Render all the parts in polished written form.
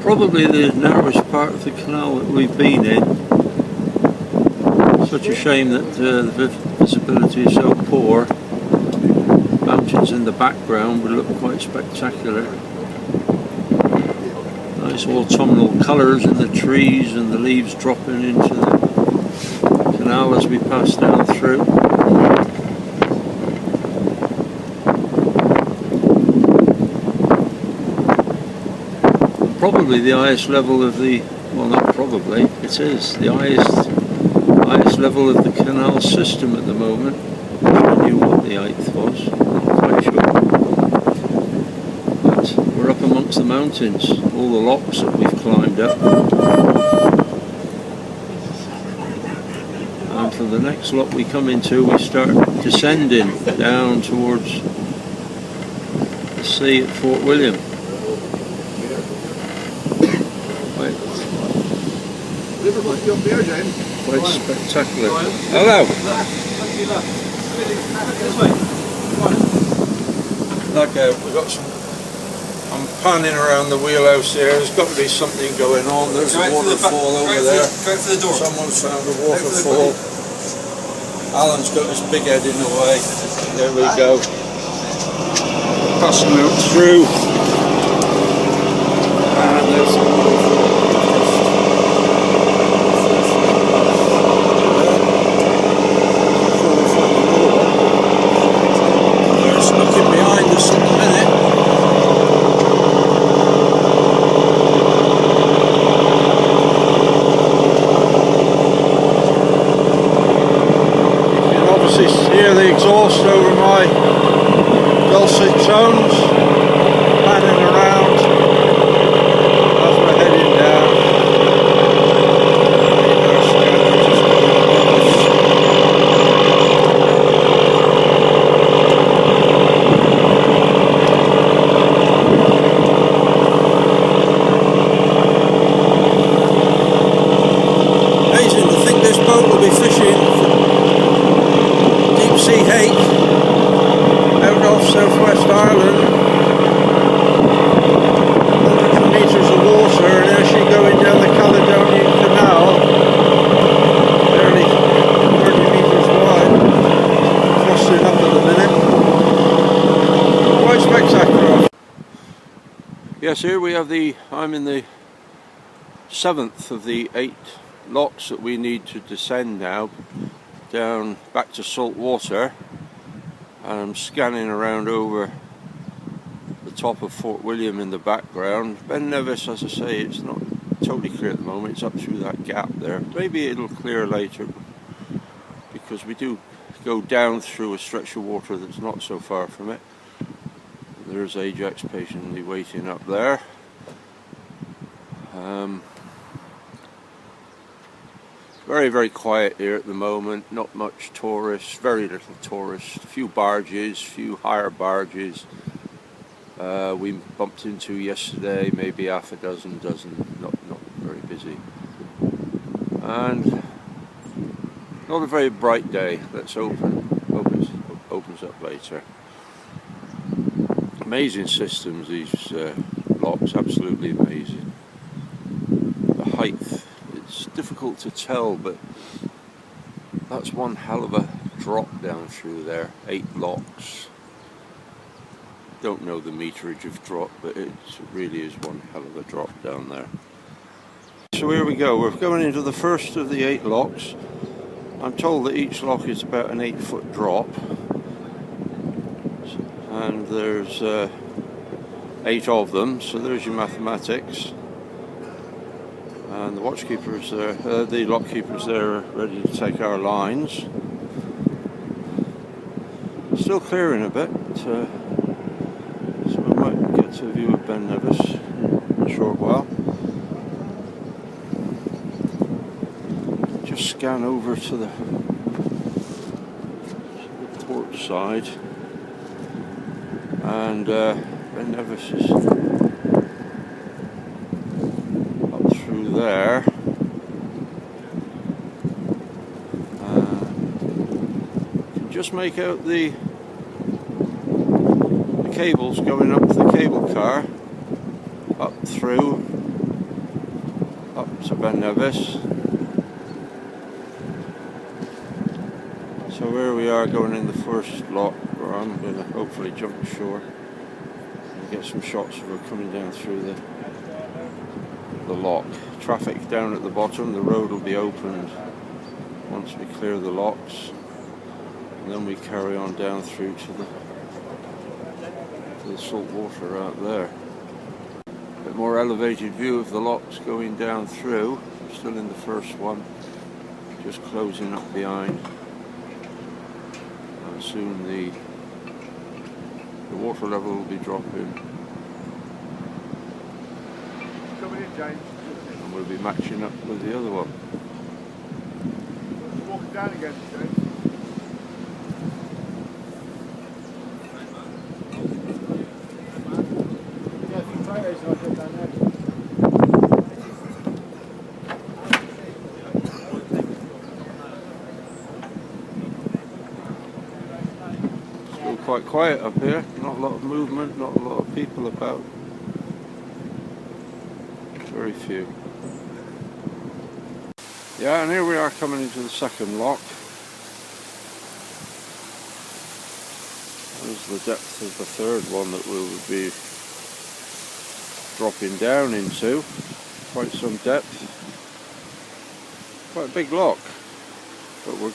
Probably the narrowest part of the canal that we've been in. Such a shame that the visibility is so poor. Mountains in the background would look quite spectacular. Nice autumnal colours in the trees and the leaves dropping into the canal as we pass down through. Probably the highest level of the, well, not probably, it is the highest level of the canal system at the moment. I knew what the height was, not quite sure. But we're up amongst the mountains, all the locks that we've climbed up. And for the next lock we come into, we start descending down towards the sea at Fort William. Quite spectacular. Hello. We've got some. I'm panning around the wheelhouse here. There's got to be something going on. There's a waterfall over there. Someone's found a waterfall. Alan's got his big head in the way. There we go. Passing out through. And there's the exhaust over my dulcet tones, panning around as we're heading down. Amazing to think this boat will be fishing Ajax Hake out off southwest Ireland, hundreds of metres of water, and as she going down the Caledonian Canal, barely 30 metres wide, crossing up at the minute. Quite spectacular. Yes, here we have I'm in the 7th of the 8 locks that we need to descend now, down back to salt water, and I'm scanning around over the top of Fort William in the background. Ben Nevis, as I say, it's not totally clear at the moment. It's up through that gap there. Maybe it'll clear later, because we do go down through a stretch of water that's not so far from it. There's Ajax patiently waiting up there. Very, very quiet here at the moment. Not much tourists, very little tourists. A few barges, few hire barges. We bumped into yesterday maybe half a dozen, not very busy. And not a very bright day. Let's opens up later. Amazing systems, these locks, absolutely amazing. The height, it's difficult to tell, but that's one hell of a drop down through there. 8 locks. Don't know the meterage of drop, but it really is one hell of a drop down there. So here we go, we're going into the first of the 8 locks. I'm told that each lock is about an 8-foot drop, and there's 8 of them, so there's your mathematics. And the watchkeepers there, the lockkeepers there are ready to take our lines. Still clearing a bit, so we might get to a view of Ben Nevis in a short while. Just scan over to the port side, and Ben Nevis is up through there. Can just make out the cables going up the cable car up through. to Ben Nevis. So here we are going in the first lock, where I'm going to hopefully jump ashore and get some shots of her coming down through the lock. Traffic down at the bottom, the road will be opened once we clear the locks, and then we carry on down through to the salt water out there. A bit more elevated view of the locks going down through. Still in the first one, just closing up behind. Soon the water level will be dropping, and we'll be matching up with the other one. Walking down again, James. Yeah, a few photos I'll get down there. Quite quiet up here, not a lot of movement, not a lot of people about, very few. Yeah, and here we are coming into the second lock. There's the depth of the third one that we'll be dropping down into. Quite some depth. Quite a big lock, but we're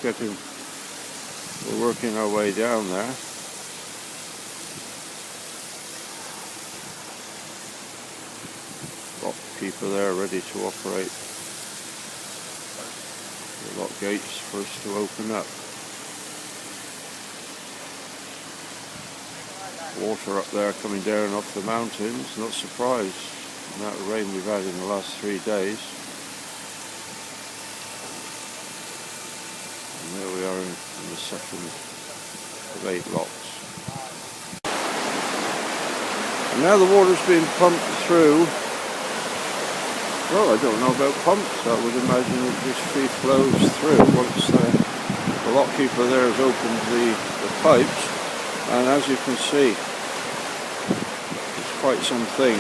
working our way down there. Keeper there ready to operate the lock gates for us to open up. Water up there coming down off the mountains, not surprised. The amount of rain we've had in the last 3 days. And there we are in the second of 8 locks. And now the water's being pumped through. Well, I don't know about pumps. I would imagine it just free flows through once the lock keeper there has opened the pipes. And as you can see, it's quite something,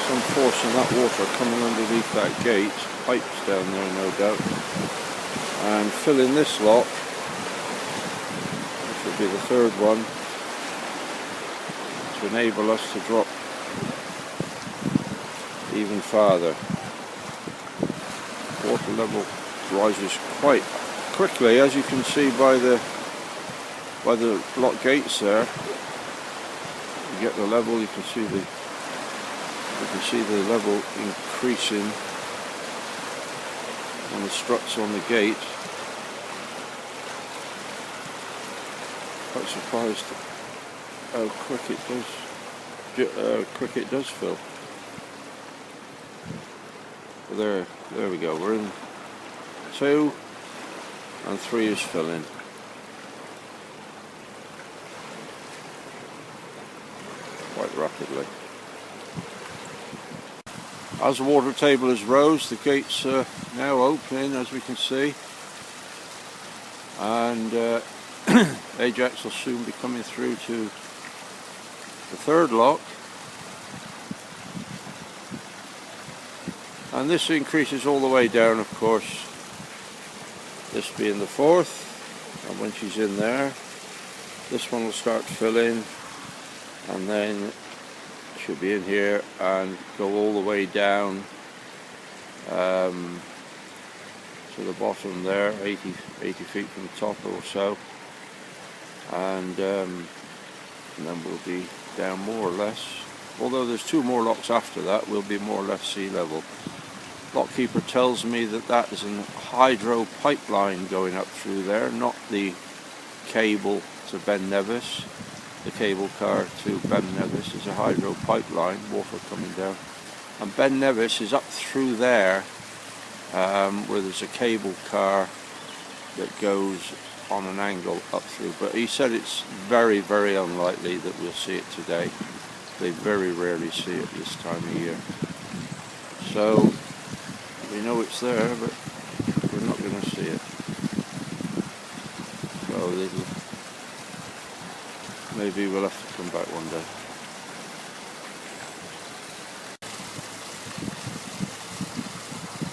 some force in that water coming underneath that gate, pipes down there no doubt, and filling this lock, which will be the third one, to enable us to drop even farther. Water level rises quite quickly, as you can see by the lock gates there. You get the level, you can see the level increasing on the struts on the gate. Quite surprised how quick it does fill. There we go, we're in 2 and 3 is filling. Quite rapidly. As the water table has rose, the gates are now opening, as we can see, and Ajax will soon be coming through to the third lock. And this increases all the way down, of course, this being the fourth, and when she's in there, this one will start filling, and then she'll be in here and go all the way down to the bottom there, 80 feet from the top or so, and then we'll be down more or less, although there's 2 more locks after that, we'll be more or less sea level. Lockkeeper tells me that is a hydro pipeline going up through there, not the cable to Ben Nevis. The cable car to Ben Nevis is a hydro pipeline, water coming down. And Ben Nevis is up through there, where there's a cable car that goes on an angle up through. But he said it's very, very unlikely that we'll see it today. They very rarely see it this time of year. So we know it's there, but we're not going to see it. So maybe we'll have to come back one day.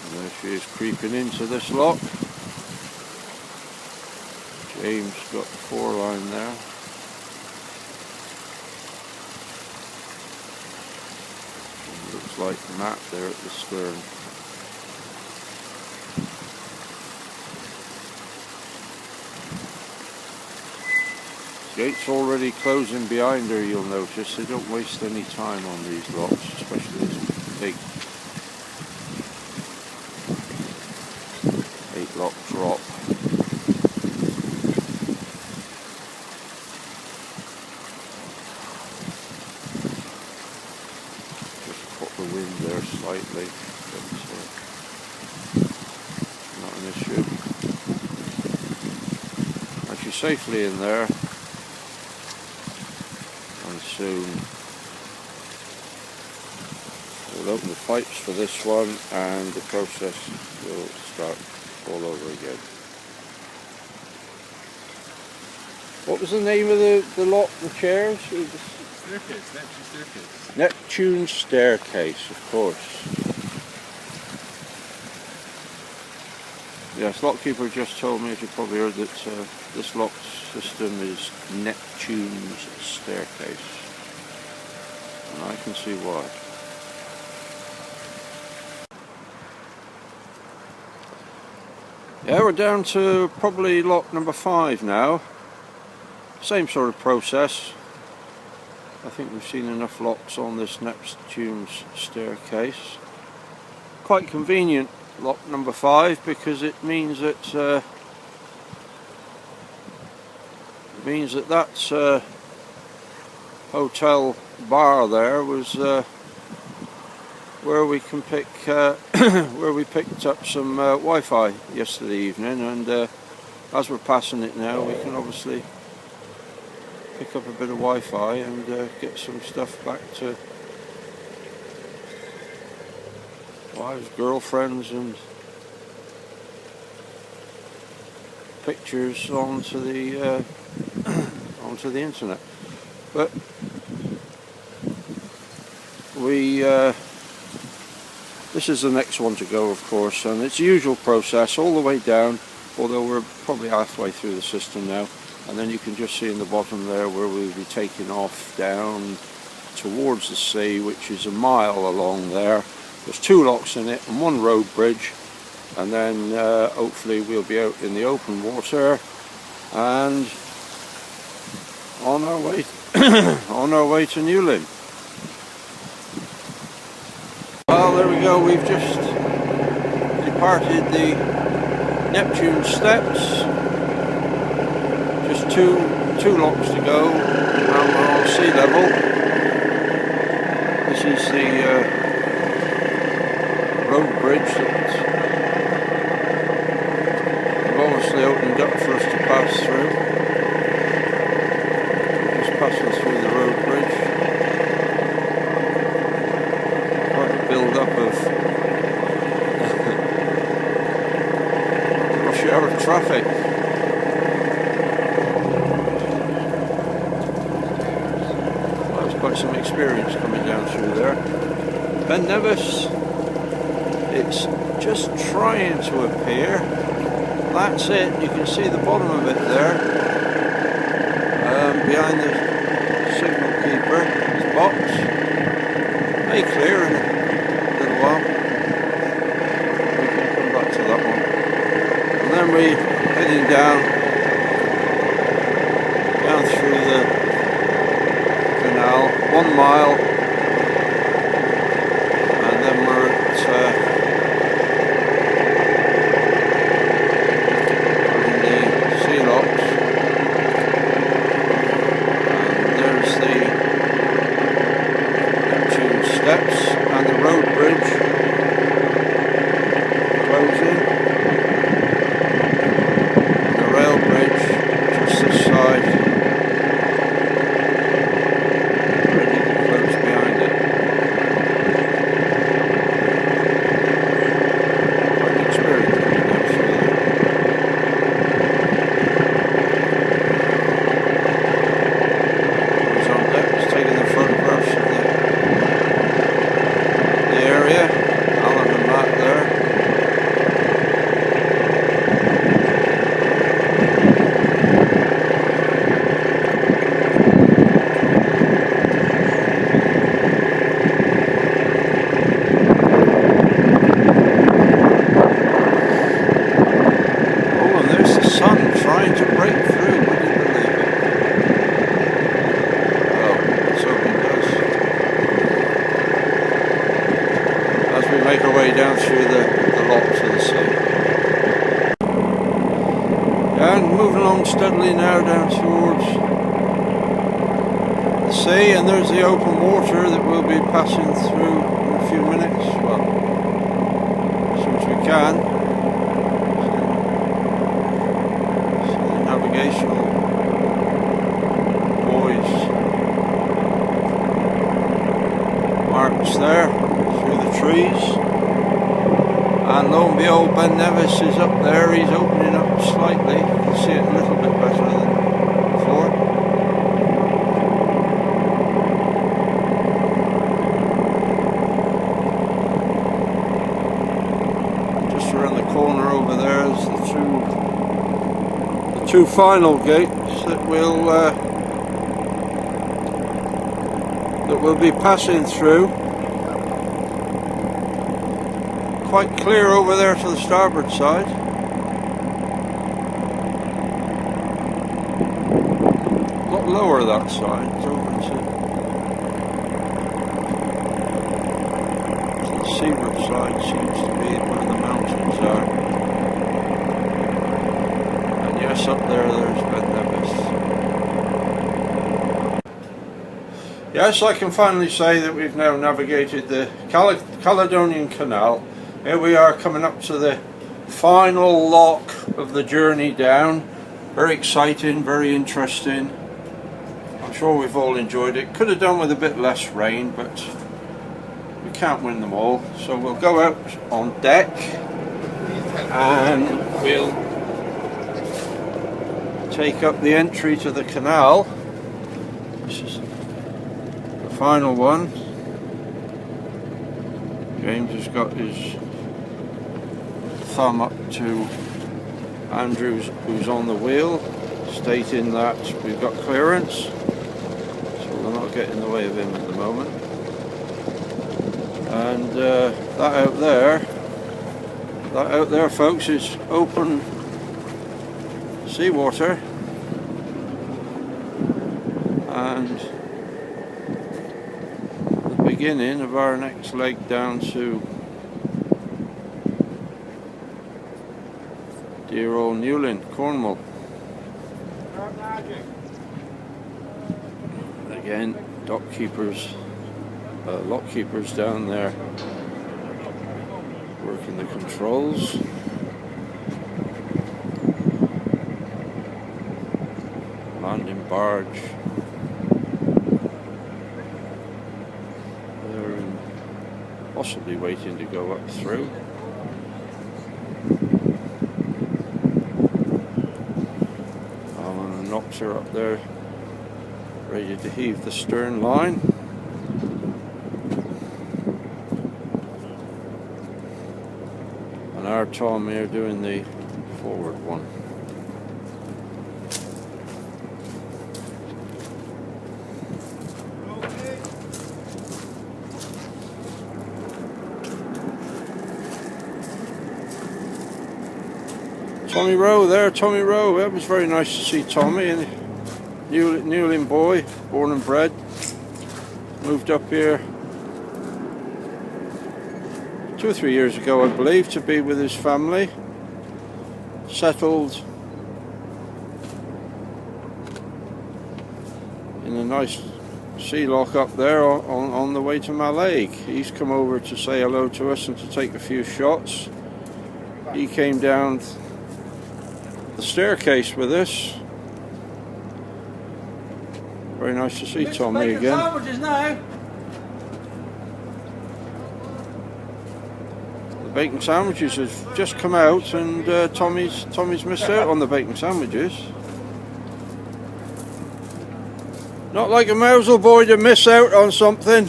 And there She is creeping into this lock. James got the 4 line there. Looks like Matt there at the stern. Gate's already closing behind her, you'll notice. They don't waste any time on these locks, especially this big 8-lock drop. Just caught the wind there slightly, but not an issue. And she's safely in there. And soon we'll open the pipes for this one and the process will start all over again. What was the name of the lock, the chairs? Staircase, Neptune staircase. Neptune staircase, of course. Yes, Lockkeeper just told me, as you probably heard, that this lock system is Neptune's staircase. And I can see why. Yeah, we're down to probably lock number 5 now. Same sort of process. I think we've seen enough locks on this Neptune's staircase. Quite convenient, lock number 5, because it means that that hotel bar there was where we can pick where we picked up some Wi-Fi yesterday evening, and as we're passing it now, we can obviously pick up a bit of Wi-Fi and get some stuff back to wives, girlfriends, and pictures onto the onto the internet. But we this is the next one to go, of course, and it's the usual process all the way down, although we're probably halfway through the system now, and then you can just see in the bottom there where we'll be taking off down towards the sea, which is a mile along there. There's 2 locks in it and 1 road bridge, and then hopefully we'll be out in the open water and on our way on our way to Newlyn. Well, there we go, we've just departed the Neptune steps. Just two locks to go and we're on sea level. This is the road bridge that we've obviously opened up for us to pass through. We're just passing through the road bridge. Quite a build up of rush hour traffic. That was quite some experience coming down through there. Ben Nevis, it's just trying to appear. That's it, you can see the bottom of it there, behind the signal keeper, his box. May clear in a little while. We can come back to that one. And then we're heading down through the canal, 1 mile, and then we're at steps. make our way down through the lock to the sea. And moving along steadily now down towards the sea, and there's the open water that we'll be passing through in a few minutes. Well, as soon as we can. So the navigational buoys marks there through the trees. And lo and behold, Ben Nevis is up there. He's opening up slightly. You can see it a little bit better than before. Just around the corner over there is the two final gates that we'll be passing through. Quite clear over there to the starboard side. A lot lower that side. It's over to the seaward side seems to be where the mountains are. And yes, up there's Ben Nevis. Yes, I can finally say that we've now navigated the Caledonian Canal. Here we are coming up to the final lock of the journey down. Very exciting, very interesting. I'm sure we've all enjoyed it. Could have done with a bit less rain, but we can't win them all. So we'll go out on deck and we'll take up the entry to the canal. This is the final one. James has got his thumb up to Andrews, who's on the wheel, stating that we've got clearance, so we'll not get in the way of him at the moment. And that out there folks is open seawater, and the beginning of our next leg down to dear old Newlyn, Cornwall. Again, lock keepers down there working the controls. Landing barge. They're possibly waiting to go up through. Knocks are up there ready to heave the stern line. And our Tom here doing the forward one. Tommy Rowe there, Tommy Rowe. It was very nice to see Tommy, and Newlyn boy, born and bred. Moved up here 2 or 3 years ago, I believe, to be with his family. Settled in a nice sea lock up there on the way to Mallaig. He's come over to say hello to us and to take a few shots. He came down the staircase with us. Very nice to see Tommy again. The bacon sandwiches have just come out, and Tommy's missed out on the bacon sandwiches. Not like a Mousel boy to miss out on something.